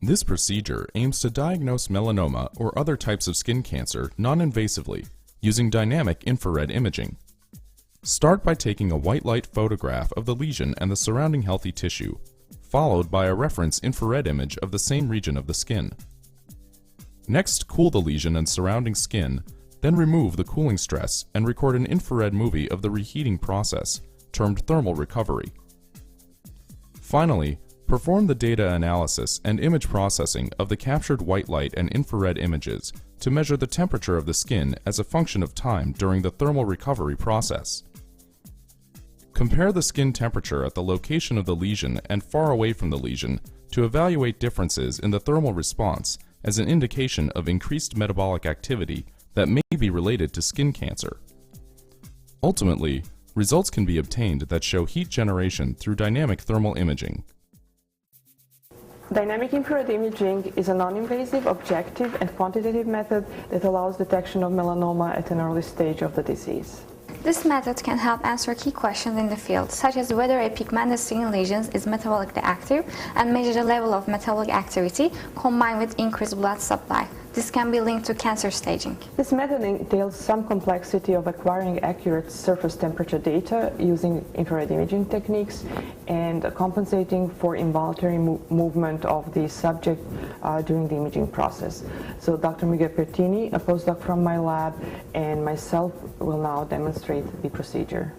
This procedure aims to diagnose melanoma or other types of skin cancer non-invasively using dynamic infrared imaging. Start by taking a white light photograph of the lesion and the surrounding healthy tissue, followed by a reference infrared image of the same region of the skin. Next, cool the lesion and surrounding skin, then remove the cooling stress and record an infrared movie of the reheating process, termed thermal recovery. Finally, perform the data analysis and image processing of the captured white light and infrared images to measure the temperature of the skin as a function of time during the thermal recovery process. Compare the skin temperature at the location of the lesion and far away from the lesion to evaluate differences in the thermal response as an indication of increased metabolic activity that may be related to skin cancer. Ultimately, results can be obtained that show heat generation through dynamic thermal imaging. Dynamic infrared imaging is a non-invasive, objective, and quantitative method that allows detection of melanoma at an early stage of the disease. This method can help answer key questions in the field, such as whether a pigmented skin lesion is metabolically active and measure the level of metabolic activity combined with increased blood supply. This can be linked to cancer staging. This method entails some complexity of acquiring accurate surface temperature data using infrared imaging techniques and compensating for involuntary movement of the subject during the imaging process. So Dr. Miguel Pertini, a postdoc from my lab, and myself will now demonstrate the procedure.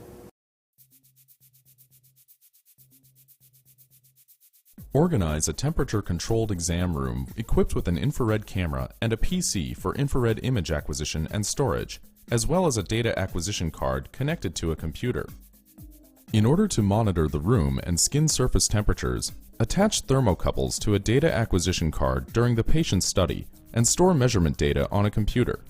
Organize a temperature-controlled exam room equipped with an infrared camera and a PC for infrared image acquisition and storage, as well as a data acquisition card connected to a computer. In order to monitor the room and skin surface temperatures, attach thermocouples to a data acquisition card during the patient's study and store measurement data on a computer.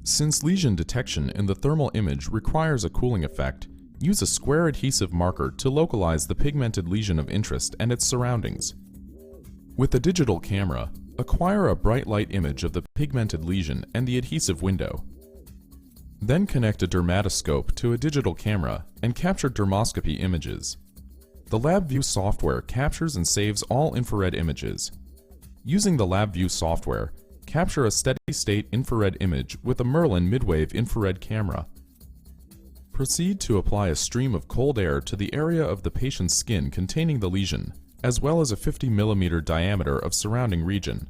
Since lesion detection in the thermal image requires a cooling effect, use a square adhesive marker to localize the pigmented lesion of interest and its surroundings. With a digital camera, acquire a bright light image of the pigmented lesion and the adhesive window. Then connect a dermatoscope to a digital camera and capture dermoscopy images. The LabVIEW software captures and saves all infrared images. Using the LabVIEW software, capture a steady-state infrared image with a Merlin midwave infrared camera. Proceed to apply a stream of cold air to the area of the patient's skin containing the lesion, as well as a 50 mm diameter of surrounding region.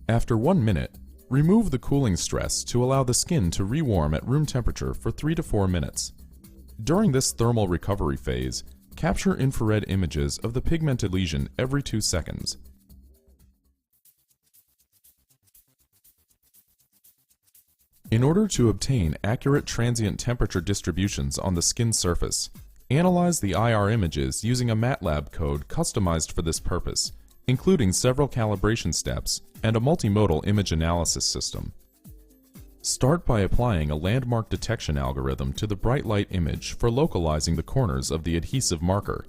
After 1 minute, remove the cooling stress to allow the skin to rewarm at room temperature for 3 to 4 minutes. During this thermal recovery phase, capture infrared images of the pigmented lesion every 2 seconds. In order to obtain accurate transient temperature distributions on the skin surface, analyze the IR images using a MATLAB code customized for this purpose, including several calibration steps and a multimodal image analysis system. Start by applying a landmark detection algorithm to the bright light image for localizing the corners of the adhesive marker.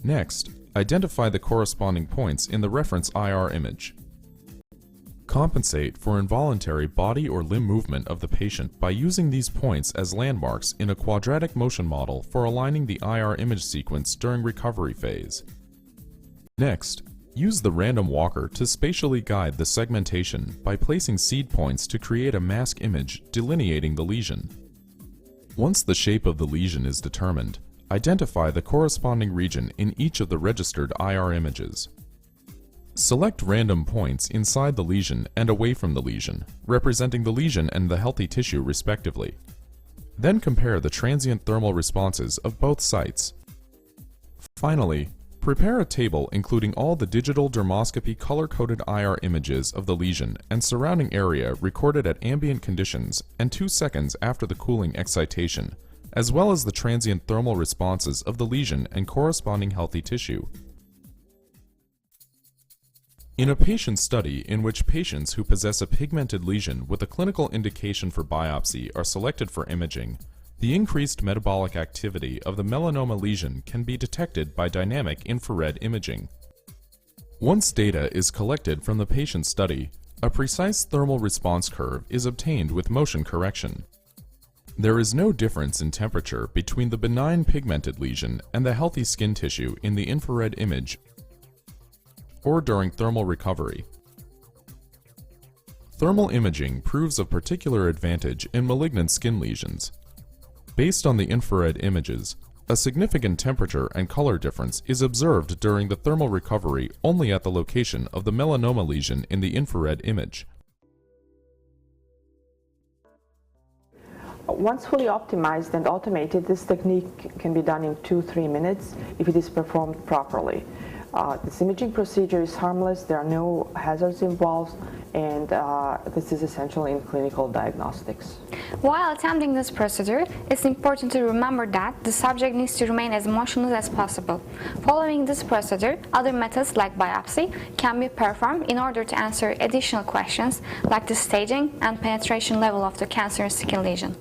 Next, identify the corresponding points in the reference IR image. Compensate for involuntary body or limb movement of the patient by using these points as landmarks in a quadratic motion model for aligning the IR image sequence during recovery phase. Next, use the random walker to spatially guide the segmentation by placing seed points to create a mask image delineating the lesion. Once the shape of the lesion is determined, identify the corresponding region in each of the registered IR images. Select random points inside the lesion and away from the lesion, representing the lesion and the healthy tissue respectively. Then compare the transient thermal responses of both sites. Finally, prepare a table including all the digital dermoscopy color-coded IR images of the lesion and surrounding area recorded at ambient conditions and 2 seconds after the cooling excitation, as well as the transient thermal responses of the lesion and corresponding healthy tissue. In a patient study in which patients who possess a pigmented lesion with a clinical indication for biopsy are selected for imaging, the increased metabolic activity of the melanoma lesion can be detected by dynamic infrared imaging. Once data is collected from the patient study, a precise thermal response curve is obtained with motion correction. There is no difference in temperature between the benign pigmented lesion and the healthy skin tissue in the infrared image or during thermal recovery. Thermal imaging proves of particular advantage in malignant skin lesions. Based on the infrared images, a significant temperature and color difference is observed during the thermal recovery only at the location of the melanoma lesion in the infrared image. Once fully optimized and automated, this technique can be done in 2-3 minutes if it is performed properly. This imaging procedure is harmless, there are no hazards involved, and this is essential in clinical diagnostics. While attempting this procedure, it's important to remember that the subject needs to remain as motionless as possible. Following this procedure, other methods like biopsy can be performed in order to answer additional questions like the staging and penetration level of the cancerous skin lesion.